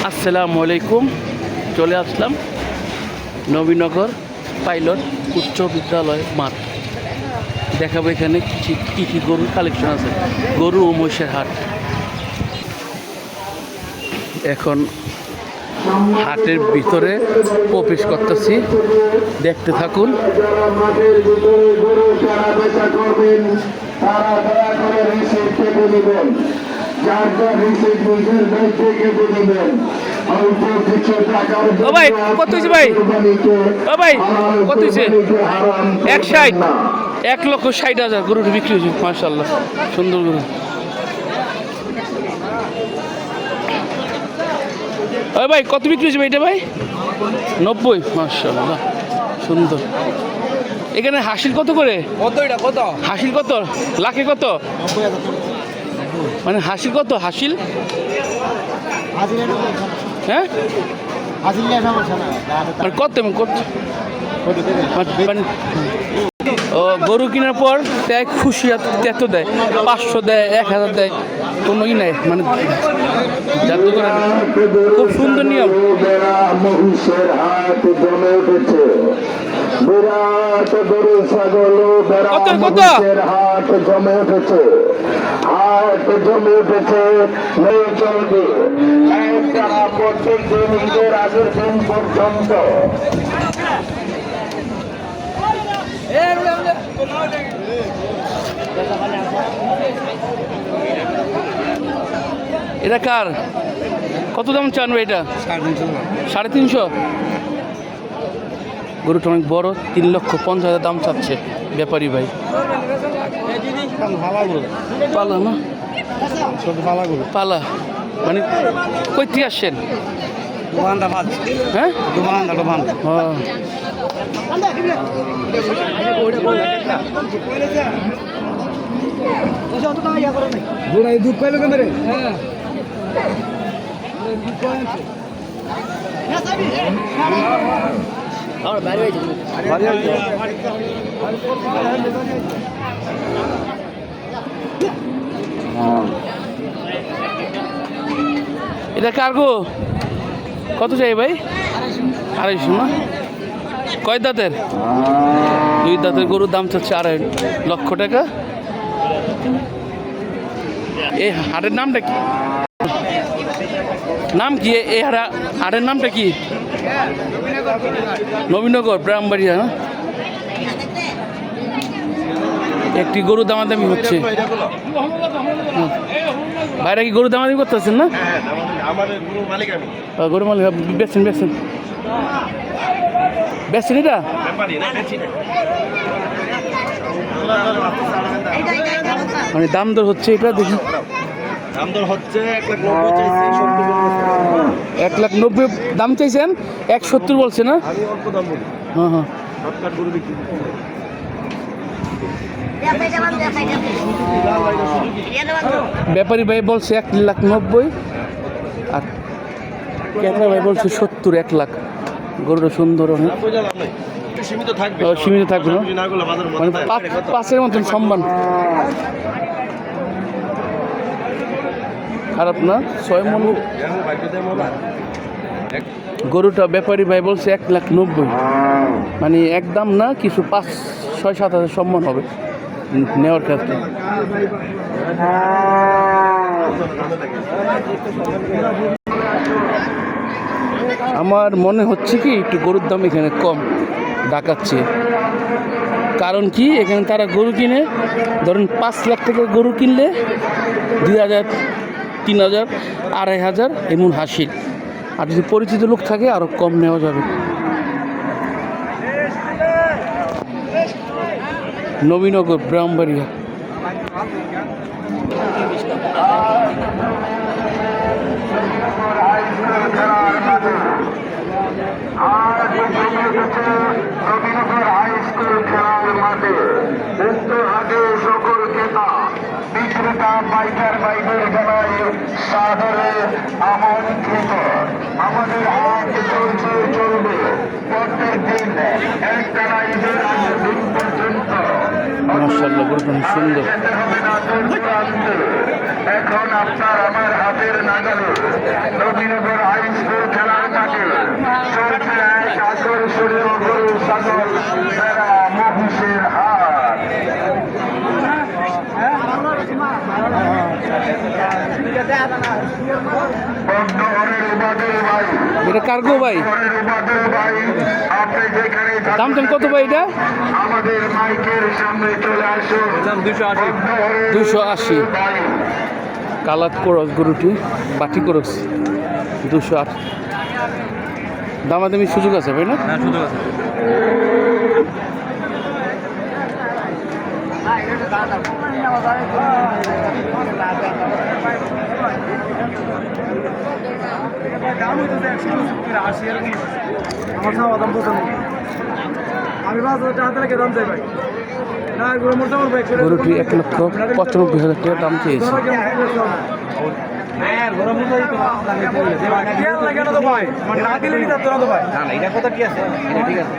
আসসালামু আলাইকুম। চলে আসলাম নবীনগর পাইলট উচ্চ বিদ্যালয় মাঠ। দেখাবো এখানে কী কী গরুর কালেকশন আছে। গরু ও মহিষের হাট। এখন হাটের ভিতরে প্রবেশ করতেছি, দেখতে থাকুন। ও ভাই কত হয়েছে ভাই? ও ভাই কত হয়েছে? 160, 1,60,000 গরুটা বিক্রি হয়েছে। মাশাআল্লাহ, সুন্দর গরু। ও ভাই কত বিক্রি হয়েছে ভাই এটা ভাই? 90। মাশাআল্লাহ, সুন্দর। এখানে হাসিল কত করে? কত হাসিল কত? লাখে কত? মানে হাসিল কত? হাসিল হ্যাঁ মানে কত কত মানে ও গরু কেনার পর দেয় খুশি এত দেয়, 500 দেয়, 1000 দেয়, কোনো ই নাই। মানে জাদু করে খুব সুন্দর নিয়ম। বিরাট গরু ছাগল হাট জমে উঠেছে, হাট জমে উঠেছে। চলবে তারা প্রত্যেক দিন ঈদের আগের দিন পর্যন্ত। এটা কার? কত দাম চান ভাই এটা? 350। গরুটা অনেক বড়, 3,50,000 দাম চাচ্ছে ব্যাপারী ভাই। পালা না পালা মানে কই থেকে আসছেন? হ্যাঁ দুধ পাইলো কেমন? এটা কার্গো কত চাই ভাই? 250 না? কয় দাঁতের? 2 দাঁতের গরুর দাম চাচ্ছে 2.5 লক্ষ টাকা। এই হাটের নামটা কি? নাম কি এই হাটের নামটা কি? নবীনগর ব্রাহ্মণবাড়িয়া। হ্যাঁ, একটি গরু দামাদামি হচ্ছে। বাইরে কি গরু দামাদামি করতেছেন না? গরু মালিক বেচছেন এটা মানে দাম দর হচ্ছে। এটা দেখি দাম দর হচ্ছে 1,90,000 দাম চাইছেন, 170 বলছে না? হ্যাঁ ব্যাপারী ভাই বলছে 1,90,000 আর ক্রেতা ভাই বলছে 70, 1 লাখ। গরুটা সুন্দর, অনেক সীমিত থাকবে না মানে 5-এর মতন সম্মান। খারাপ না, 6 মণ। গরুটা ব্যাপারী ভাই বলছে 1,90,000 মানে একদম না, কিছু 5-6-7 সম্মান হবে নেওয়ার ক্ষেত্রে। আমার মনে হচ্ছে কি একটু গরুর দাম এখানে কম দেখাচ্ছে। কারণ কি, এখানে তারা গরু কিনে, ধরুন 5 লাখ টাকার গরু কিনলে 2,000, 3,000, 2,500 এমন হাসিল। আর যদি পরিচিত লোক থাকে আরও কম নেওয়া যাবে। নবীনগর ব্রাহ্মণবাড়িয়া। নবীনগর হাই স্কুল খেলার মাঠে আগে সকল ক্রেতা বিক্রেতা পাইকার বাইকের জানাই সাদরে আমন্ত্রিত। আমাদের হাট চলবে প্রত্যেক দিন একটানা ঈদের আগের দিন পর্যন্ত। মাশাআল্লাহ, গরুটা সুন্দর। এখন আপনার আমার হাতের নাগালে নবীনগর হাই বন্ধুহরের উবাদের ভাই এটা কার্গো ভাই, ঘরের উবাদের ভাই আপনি যেখানে দাম টাম কত ভাই এটা? আমাদের মাইকের সামনে চলে আসুন। দাম 280। 280। ভাই কালার করস গরুটি, বাটি করস 208। দামাদামি সুযোগ আছে ভাই না? হ্যাঁ সুযোগ আছে। আমার চাওয়া দাম পছন্দ আমি 5,000 টাকা থেকে দাম চাই ভাই না এগুলো মোটামুটি ভাই গরুটি 1,95,000 টাকা দাম চেয়েছে। লাগে না তো ভাই না দিলে নিতে না তো ভাই না না এটা কথা কি আছে, এটা ঠিক আছে।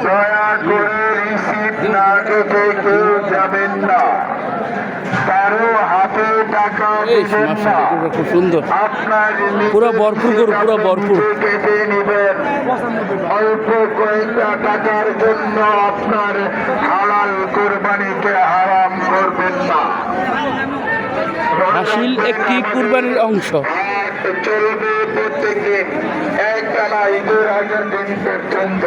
দয়া করে রিসিপ্ট না কেটে কেউ যাবেন না, কারো হাতে টাকা এই দিবেন না। মাশাআল্লাহ, গরুটা খুব সুন্দর, আপনার পুরো ভরপুর গরু, পুরো ভরপুর। কেটে নেবেন। অল্প কয়েকটা টাকার জন্য আপনার হালাল কোরবানিকে হারাম করবেন না। হাসিল একটি কুরবানির অংশ। হাট চলবে প্রত্যেকদিন একটানা ঈদের আগের দিন পর্যন্ত।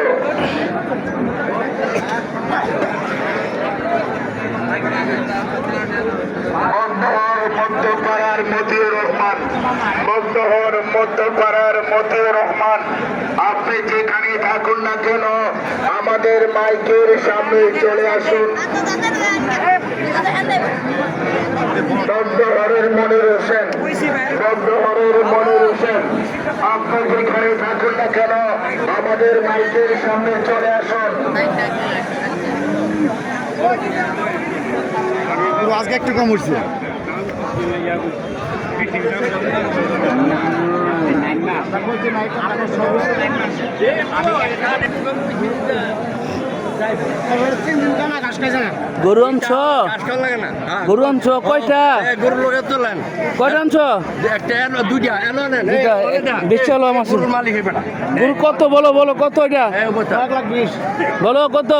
মধ্যপাড়ার মতিউর রহমান, মধ্যহর মধ্যপাড়ার মতিউর রহমান, আপনি যেখানে থাকুন না কেন আমাদের মাইকের সামনে চলে আসুন। মধ্যহরের মনির হোসেন, মধ্যহরের মনির হোসেন, আপনি যেখানে থাকুন না কেন আমাদের মাইকের সামনে চলে আসুন। আজকে একটু কম উঠছে গরু আনছ? লাগে না। গরু আনছ কয়টা? গরু লোকের তোলেন কয়টা আনছ? একটা এলো দুইটা এলো নেন। দুইটা বেশি হলো আমার। গরুর মালিক এই বেটা। গরু কত বলো, বলো কত এটা? বলো কত?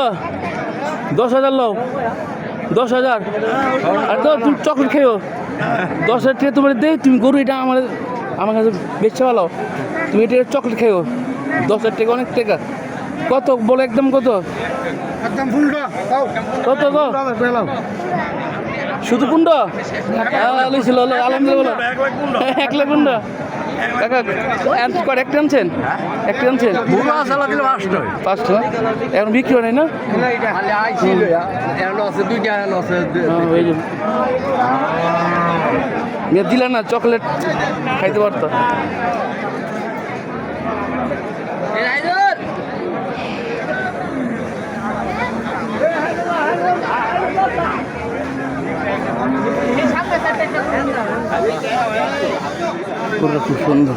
10,000 লো, 10,000। আর তো তুমি চকলেট খেয়েও 10,000 টাকা তোমার দেই, তুমি গরু এটা আমার কাছে বেচতে ভালো, তুমি এটা চকলেট খেয়েও 10,000 টাকা, অনেক টাকা। কত বলো একদম কত? একদম ফুলটা কত গো? শুধু কুণ্ড লিছিল আলহামদুলিল্লাহ, 1,00,000 কুণ্ড। কাকা একটা আনছেন? একটা আনছেন? বুড়ো আসালা দিলে 5টা এখন বিক্রি হয় নাই না? খালি আইছিল এলো আছে দুইটা এলো আছে। ওই জন্য মেয়ে দিলে না, চকলেট খাইতে পারতো। গরুটা খুব সুন্দর।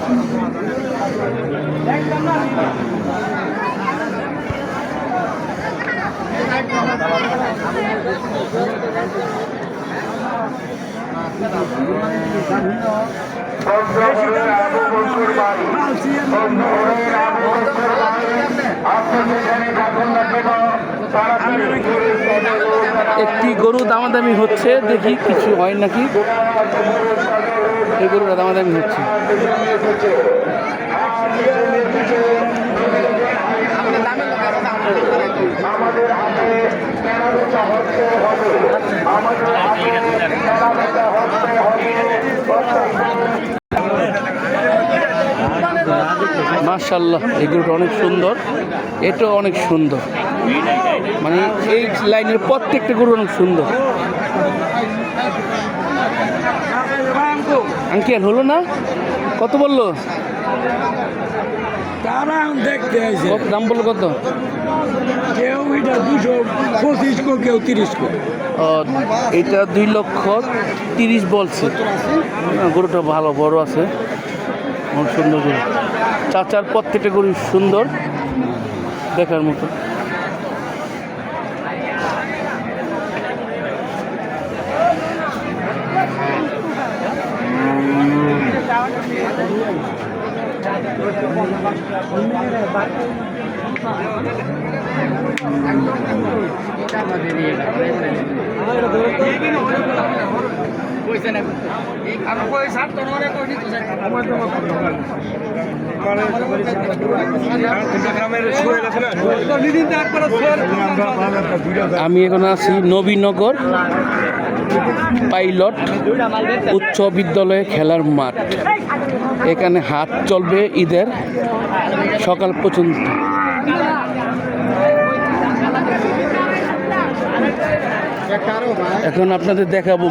একটি গরু দামাদামি হচ্ছে, দেখি কিছু হয় নাকি। এই গরুটা দামাদামি হচ্ছে। আমাদের হাতে কেনাবেচা হচ্ছে হবে, আমাদের হাতে কেনাবেচা হচ্ছে হবে। মাশাআল্লাহ, এই গরুটা অনেক সুন্দর, এটাও অনেক সুন্দর। মানে এই লাইনের প্রত্যেকটা গরু অনেক সুন্দর। আঙ্কেল হলো না? কত বললো? তারা দেখতে আছে কত দাম বললো? কত? কেউ এটা 225 কো, কেউ 30 কো। এটা 2,30,000 বলছে। গরুটা ভালো বড় আছে, অনেক সুন্দর গরু। চাচার প্রত্যেকটা গরু সুন্দর, দেখার মতো। আমি এখন আছি নবীনগর পাইলট উচ্চ বিদ্যালয়ে খেলার মাঠ। এখানে হাট চলবে ঈদের সকাল পর্যন্ত। এখন আপনাদের দেখাবো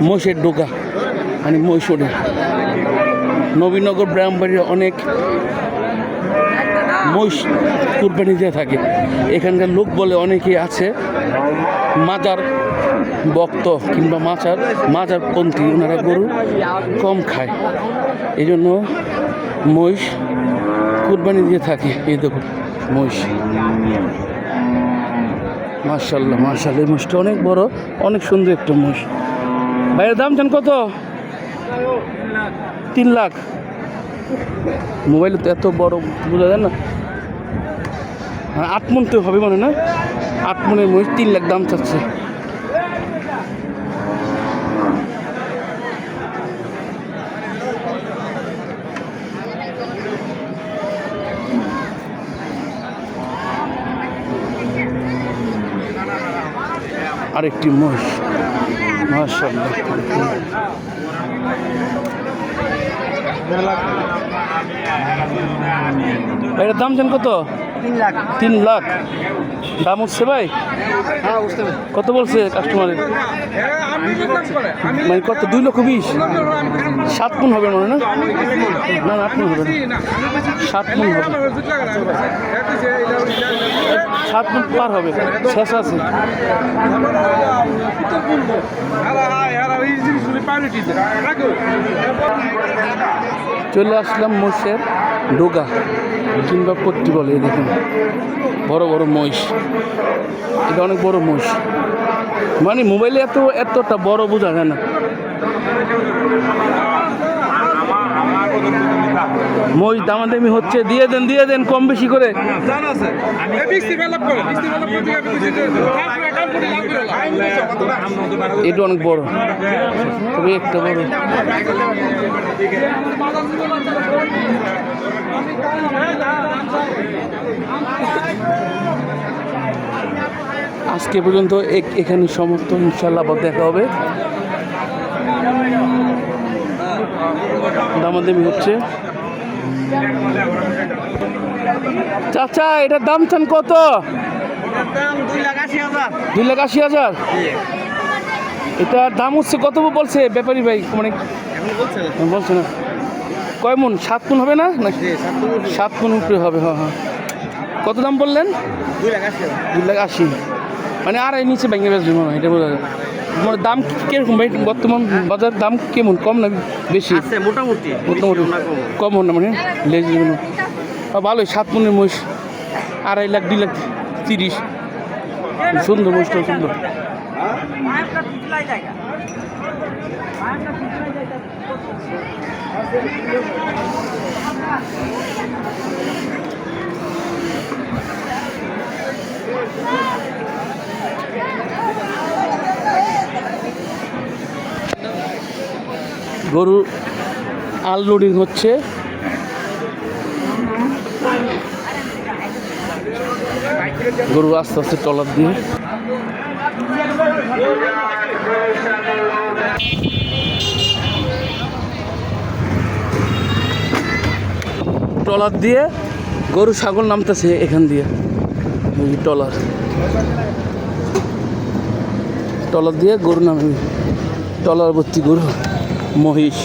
মহিষের ডোকা, মানে মহিষ ওঠে। নবীনগর ব্রাহ্মণবাড়ির অনেক মহিষ কুরবানি দিয়ে থাকে। এখানকার লোক বলে অনেকেই আছে মাজার ভক্ত কিংবা মাজার পন্থী, ওনারা গরু কম খায়, এই জন্য মহিষ কুরবানি দিয়ে থাকে। এই দেখুন মহিষ, মাশাআল্লাহ মাশাআল্লাহ, এই মহিষটা অনেক বড়, অনেক সুন্দর একটা মহিষ। ভাইয়ের দাম চান কত? 3 লাখ। মোবাইলে তো এত বড় বোঝা যায় না। 8 মণ তো হবে মানে না, 8 মণের মহিষ 3 লাখ দাম চাচ্ছে। আরেকটি মহিষ, মাশাআল্লাহ। এটার দাম জান কত? 3 লাখ দাম উঠছে ভাই? কত বলছে কাস্টমারের? মানে কত? 2,20,000? 7 মণ হবে মনে না? না 8 মণ হবে না, 7 মণ হবে, 7 মণ পার হবে, শেষ আছে। চলে আসলাম মহিষের ডোগা কিংবা পট্টি বলে। দেখুন বড় বড় মহিষ, এটা অনেক বড় মহিষ, মানে মোবাইলে এতটা বড় বোঝা যায় না। মহিষ দামাদামি হচ্ছে, দিয়ে দেন কম বেশি করে। এটা অনেক বড়, তবে একটা বড়। আজকে পর্যন্ত এখানে সমস্ত, ইনশাল্লাহ আবার দেখা হবে। দামাদামি হচ্ছে। চাচা এটার দাম চান কত? 2,80,000। এটার দাম হচ্ছে কত বলছে ব্যাপারী ভাই? মানে বলছে না কয় মণ? 7 মণ হবে না? 7 মণ উপরে হবে। হ্যাঁ হ্যাঁ। কত দাম বললেন? 2,80,000। মানে আর এই নিচে ভেঙে বেচবে মনে হয়, এটা বোঝা যায়। মানে দাম কিরকম ভাই বর্তমান বাজার? দাম কেমন, কম না বেশি? মোটামুটি কম না, মানে লেজি ভালোই। 7 মণের মহিষ 2.5 লাখ 2,30,000। সুন্দর মহিষটা, সুন্দর। গরু আনলোডিং হচ্ছে। গরু আস্তে আস্তে ট্রলার দিয়ে গরু ছাগল নামতেছে এখান দিয়ে। ট্রলার দিয়ে গরু নামে, ট্রলার ভর্তি গরু, মহিষ।